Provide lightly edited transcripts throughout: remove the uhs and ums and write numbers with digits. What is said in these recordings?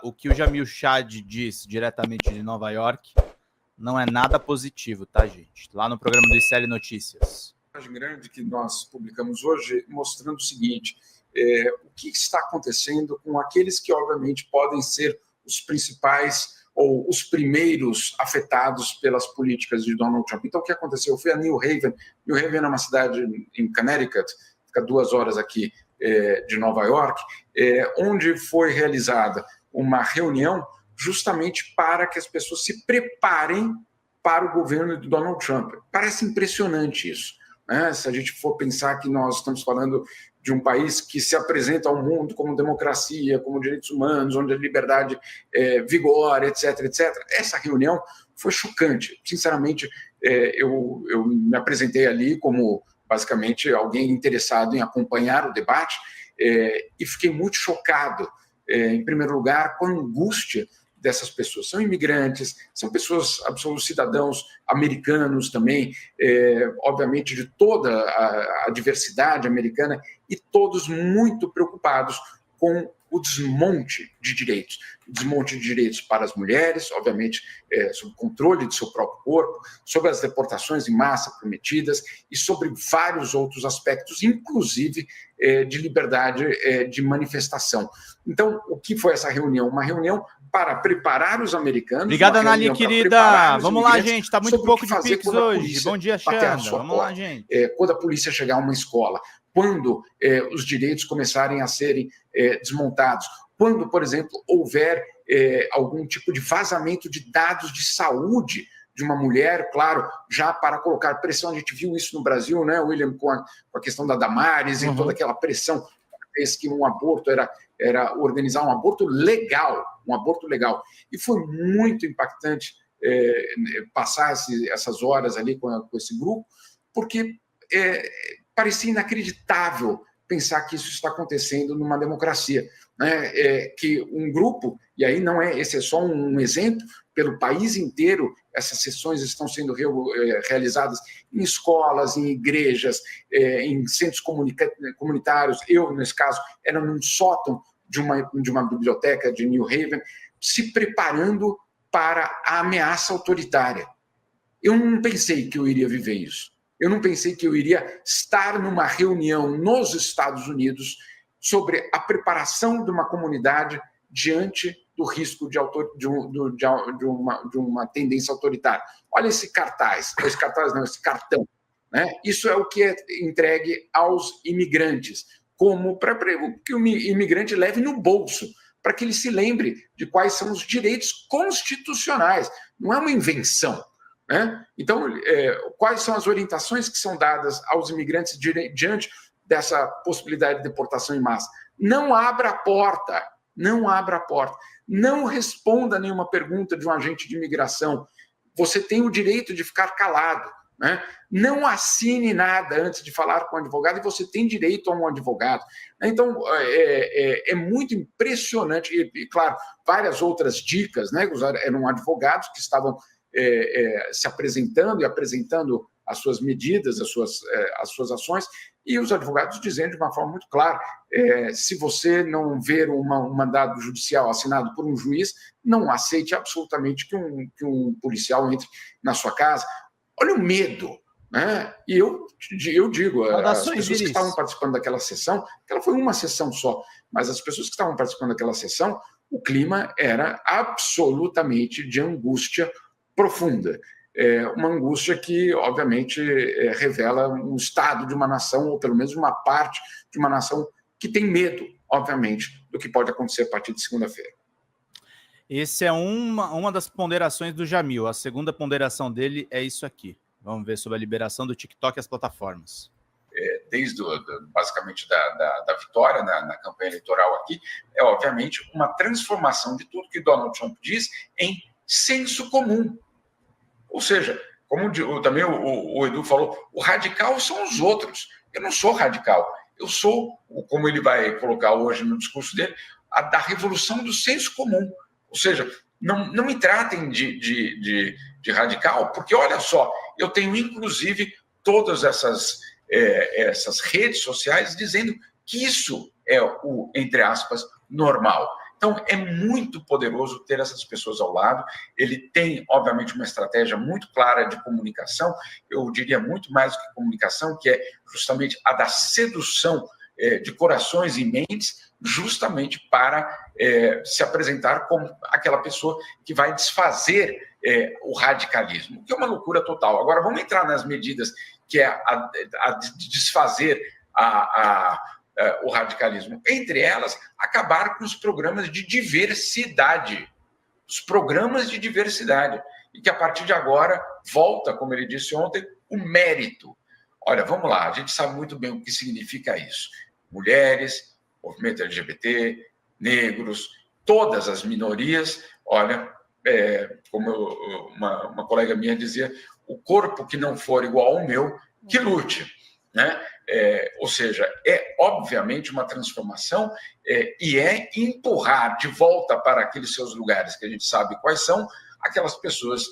o que o Jamil Chad disse diretamente de Nova York não é nada positivo, tá, gente? Lá no programa do ICL Notícias. Grande que nós publicamos hoje mostrando o seguinte, o que está acontecendo com aqueles que obviamente podem ser os principais ou os primeiros afetados pelas políticas de Donald Trump. Então o que aconteceu foi a New Haven. New Haven é uma cidade em Connecticut, fica 2 horas aqui de Nova York, onde foi realizada uma reunião justamente para que as pessoas se preparem para o governo de Donald Trump. Parece impressionante isso, né? Se a gente for pensar que nós estamos falando de um país que se apresenta ao mundo como democracia, como direitos humanos, onde a liberdade vigora, etc, etc. Essa reunião foi chocante. Sinceramente, eu me apresentei ali como, basicamente, alguém interessado em acompanhar o debate e fiquei muito chocado, em primeiro lugar, com a angústia dessas pessoas. São imigrantes, são pessoas, absolutos cidadãos americanos também, obviamente de toda a diversidade americana, e todos muito preocupados com o desmonte de direitos para as mulheres, obviamente, sobre o controle de seu próprio corpo, sobre as deportações em massa prometidas e sobre vários outros aspectos, inclusive de liberdade de manifestação. Então, o que foi essa reunião? Uma reunião para preparar os americanos. Obrigado, Anali, querida. Vamos lá, gente. Está muito pouco de Pix hoje. Bom dia, Xanda. Vamos lá, gente. Quando a polícia chegar a uma escola, quando os direitos começarem a serem desmontados, quando, por exemplo, houver algum tipo de vazamento de dados de saúde de uma mulher, claro, já para colocar pressão. A gente viu isso no Brasil, né, William, com a questão da Damares e toda aquela pressão, fez que um aborto era organizar um aborto legal. E foi muito impactante passar essas horas ali com esse grupo, porque parecia inacreditável pensar que isso está acontecendo numa democracia, né? Que um grupo, e aí esse é só um exemplo, pelo país inteiro, essas sessões estão sendo realizadas em escolas, em igrejas, em centros comunitários. Eu, nesse caso, era num sótão de uma biblioteca de New Haven, se preparando para a ameaça autoritária. Eu não pensei que eu iria viver isso. Eu não pensei que eu iria estar numa reunião nos Estados Unidos sobre a preparação de uma comunidade diante do risco de uma tendência autoritária. Olha esse cartaz, esse cartão, né? Isso é o que é entregue aos imigrantes, como para que o imigrante leve no bolso, para que ele se lembre de quais são os direitos constitucionais. Não é uma invenção, né? Então, quais são as orientações que são dadas aos imigrantes diante dessa possibilidade de deportação em massa? Não abra a porta, não responda nenhuma pergunta de um agente de imigração. Você tem o direito de ficar calado, né? Não assine nada antes de falar com o advogado, e você tem direito a um advogado. Então, é muito impressionante, e claro, várias outras dicas, né? Eram advogados que estavam se apresentando e apresentando as suas medidas, as suas ações, e os advogados dizendo de uma forma muito clara, se você não ver um mandado judicial assinado por um juiz, não aceite absolutamente que um policial entre na sua casa. Olha o medo, né? E eu digo, as pessoas que estavam participando daquela sessão, aquela foi uma sessão só, mas as pessoas que estavam participando daquela sessão, o clima era absolutamente de angústia profunda. Uma angústia que, obviamente, revela um estado de uma nação, ou pelo menos uma parte de uma nação que tem medo, obviamente, do que pode acontecer a partir de segunda-feira. Essa é uma das ponderações do Jamil. A segunda ponderação dele é isso aqui. Vamos ver sobre a liberação do TikTok e as plataformas. Desde, basicamente, da vitória na campanha eleitoral aqui, é, obviamente, uma transformação de tudo que Donald Trump diz em senso comum. Ou seja, como também o Edu falou, o radical são os outros. Eu não sou radical. Eu sou, como ele vai colocar hoje no discurso dele, da revolução do senso comum. Ou seja, não me tratem de radical, porque, olha só, eu tenho, inclusive, todas essas redes sociais dizendo que isso é o, entre aspas, normal. Então, é muito poderoso ter essas pessoas ao lado. Ele tem, obviamente, uma estratégia muito clara de comunicação, eu diria muito mais do que comunicação, que é justamente a da sedução de corações e mentes, justamente para se apresentar como aquela pessoa que vai desfazer o radicalismo, que é uma loucura total. Agora, vamos entrar nas medidas que é a de desfazer o radicalismo. Entre elas, acabar com os programas de diversidade. Os programas de diversidade. E que, a partir de agora, volta, como ele disse ontem, o mérito. Olha, vamos lá, a gente sabe muito bem o que significa isso. Mulheres, movimento LGBT, negros, todas as minorias. Olha, como uma colega minha dizia, o corpo que não for igual ao meu, que lute, né? Ou seja, é obviamente uma transformação e é empurrar de volta para aqueles seus lugares que a gente sabe quais são, aquelas pessoas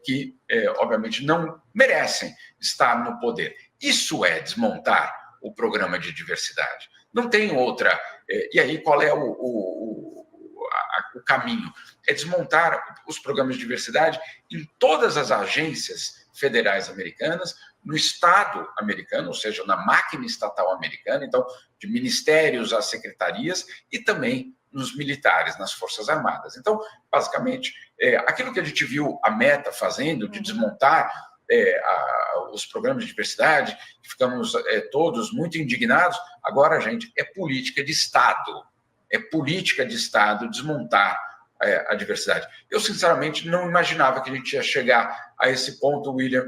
que, obviamente, não merecem estar no poder. Isso é desmontar o programa de diversidade. Não tem outra. E aí, qual é o caminho? É desmontar os programas de diversidade em todas as agências federais americanas, no Estado americano, ou seja, na máquina estatal americana, então, de ministérios às secretarias, e também nos militares, nas Forças Armadas. Então, basicamente, aquilo que a gente viu a Meta fazendo, de desmontar os programas de diversidade, ficamos todos muito indignados. Agora, gente, é política de Estado. É política de Estado desmontar a diversidade. Eu, sinceramente, não imaginava que a gente ia chegar a esse ponto, William,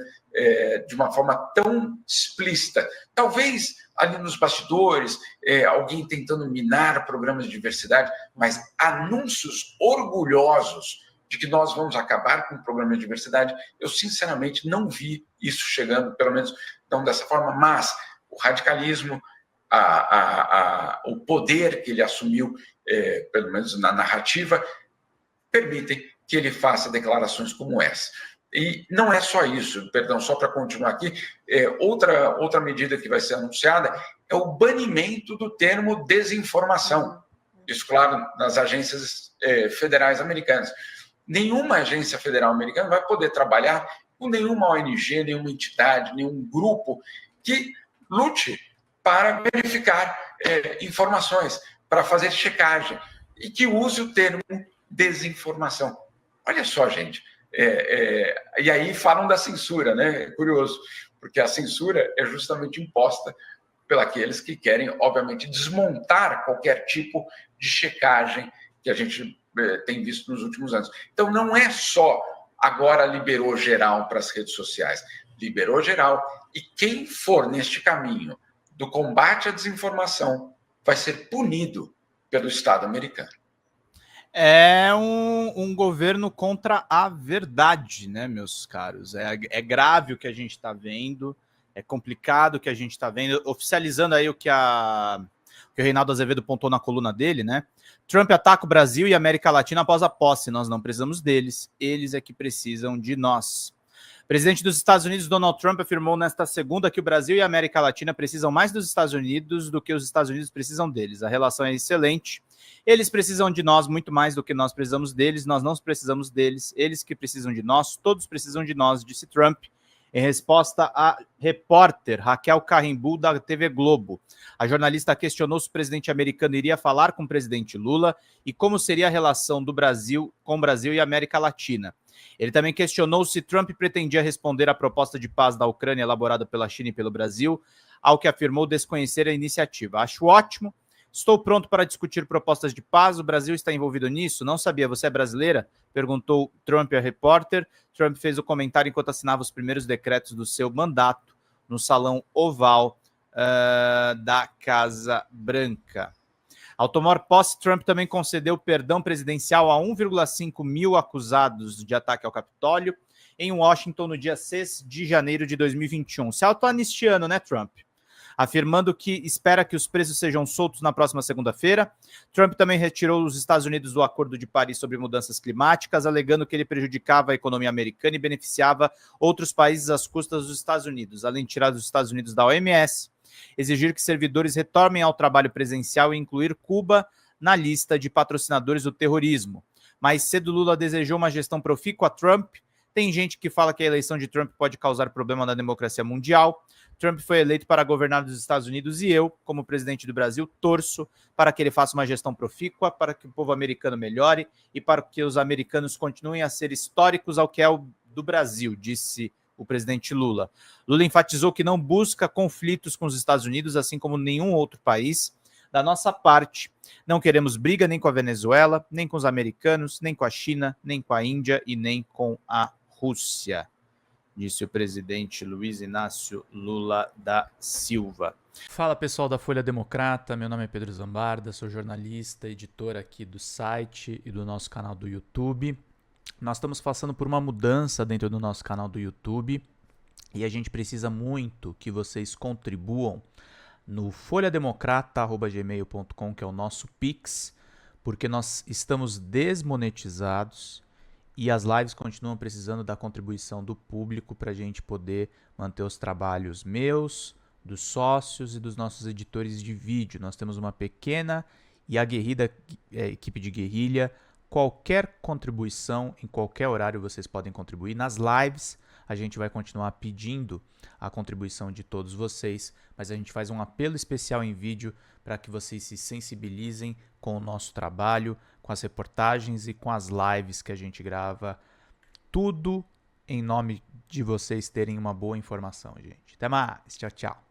de uma forma tão explícita. Talvez ali nos bastidores, alguém tentando minar programas de diversidade, mas anúncios orgulhosos de que nós vamos acabar com o programa de diversidade, eu, sinceramente, não vi isso chegando, pelo menos não dessa forma, mas o radicalismo, o poder que ele assumiu, pelo menos na narrativa, permitem que ele faça declarações como essa. E não é só isso, perdão, só para continuar aqui, outra medida que vai ser anunciada é o banimento do termo desinformação. Isso, claro, nas agências federais americanas. Nenhuma agência federal americana vai poder trabalhar com nenhuma ONG, nenhuma entidade, nenhum grupo que lute para verificar informações, para fazer checagem, e que use o termo desinformação. Olha só, gente. E aí falam da censura, né? É curioso, porque a censura é justamente imposta pelos que querem, obviamente, desmontar qualquer tipo de checagem que a gente tem visto nos últimos anos. Então, não é só agora liberou geral para as redes sociais, liberou geral, e quem for neste caminho do combate à desinformação vai ser punido pelo Estado americano. É um governo contra a verdade, né, meus caros? É grave o que a gente está vendo, é complicado o que a gente está vendo, oficializando aí o que o Reinaldo Azevedo pontou na coluna dele, né? Trump ataca o Brasil e a América Latina após a posse. Nós não precisamos deles, eles é que precisam de nós. O presidente dos Estados Unidos, Donald Trump, afirmou nesta segunda que o Brasil e a América Latina precisam mais dos Estados Unidos do que os Estados Unidos precisam deles. A relação é excelente. Eles precisam de nós muito mais do que nós precisamos deles. Nós não precisamos deles. Eles que precisam de nós. Todos precisam de nós, disse Trump, em resposta à repórter Raquel Carrimbu, da TV Globo. A jornalista questionou se o presidente americano iria falar com o presidente Lula e como seria a relação do Brasil com o Brasil e a América Latina. Ele também questionou se Trump pretendia responder à proposta de paz da Ucrânia elaborada pela China e pelo Brasil, ao que afirmou desconhecer a iniciativa. Acho ótimo. Estou pronto para discutir propostas de paz. O Brasil está envolvido nisso? Não sabia. Você é brasileira? Perguntou Trump à repórter. Trump fez o comentário enquanto assinava os primeiros decretos do seu mandato no Salão Oval da Casa Branca. Ao tomar posse, Trump também concedeu perdão presidencial a 1,5 mil acusados de ataque ao Capitólio em Washington no dia 6 de janeiro de 2021. Se auto-anistiando, né, Trump? Afirmando que espera que os presos sejam soltos na próxima segunda-feira. Trump também retirou os Estados Unidos do Acordo de Paris sobre mudanças climáticas, alegando que ele prejudicava a economia americana e beneficiava outros países às custas dos Estados Unidos, além de tirar os Estados Unidos da OMS, exigir que servidores retornem ao trabalho presencial e incluir Cuba na lista de patrocinadores do terrorismo. Mais cedo, Lula desejou uma gestão profícua a Trump. Tem gente que fala que a eleição de Trump pode causar problema na democracia mundial. Trump foi eleito para governar os Estados Unidos e eu, como presidente do Brasil, torço para que ele faça uma gestão profícua, para que o povo americano melhore e para que os americanos continuem a ser históricos ao que é o do Brasil, disse o presidente Lula. Lula enfatizou que não busca conflitos com os Estados Unidos, assim como nenhum outro país. Da nossa parte, não queremos briga nem com a Venezuela, nem com os americanos, nem com a China, nem com a Índia e nem com a Rússia, disse o presidente Luiz Inácio Lula da Silva. Fala pessoal da Folha Democrata, meu nome é Pedro Zambarda, sou jornalista, editor aqui do site e do nosso canal do YouTube. Nós estamos passando por uma mudança dentro do nosso canal do YouTube e a gente precisa muito que vocês contribuam no folhademocrata@gmail.com, que é o nosso Pix, porque nós estamos desmonetizados e as lives continuam precisando da contribuição do público para a gente poder manter os trabalhos meus, dos sócios e dos nossos editores de vídeo. Nós temos uma pequena e aguerrida equipe de guerrilha. Qualquer contribuição, em qualquer horário vocês podem contribuir. Nas lives a gente vai continuar pedindo a contribuição de todos vocês, mas a gente faz um apelo especial em vídeo para que vocês se sensibilizem com o nosso trabalho, com as reportagens e com as lives que a gente grava. Tudo em nome de vocês terem uma boa informação, gente. Até mais. Tchau, tchau.